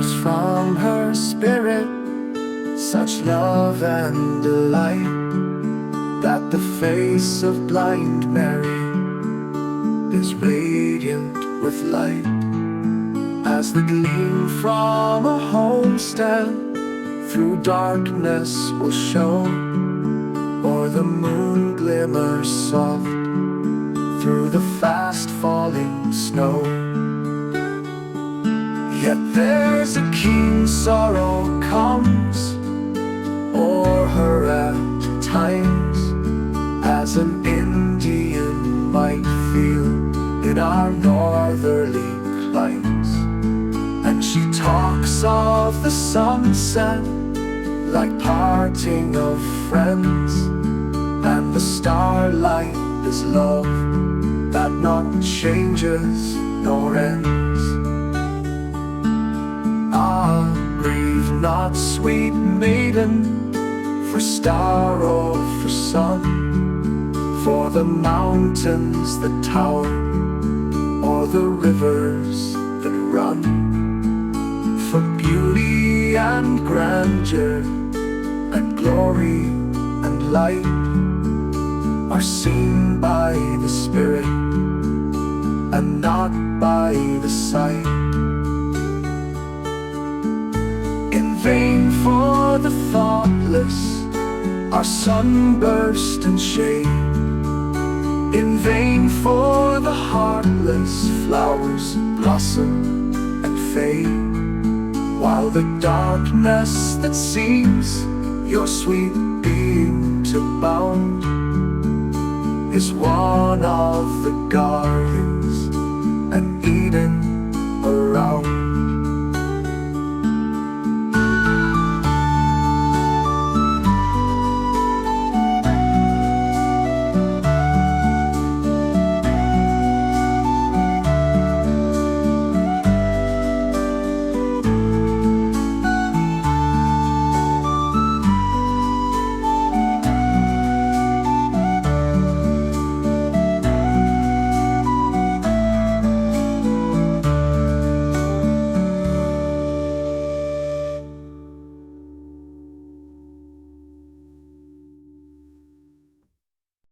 flows from her spirit, such love and delight, that the face of blind Mary is radiant with light. As the gleam from a homestead through darkness will show, or the moon glimmers soft through the fast falling snow. Yet there's a keen sorrow comes o'er her at times, as an Indian might feel in our northerly climes. And she talks of the sunset like parting of friends, and the starlight is love that not changes nor ends. Ah, grieve not, sweet maiden, for star or for sun, for the mountains that tower, or the rivers that run. For beauty and grandeur and glory and light are seen by the Spirit and not by the sight. In vain for the thoughtless are sunburst and shade, in vain for the heartless flowers blossom and fade, while the darkness that seems your sweet being to bound is one of the gardens and Eden around.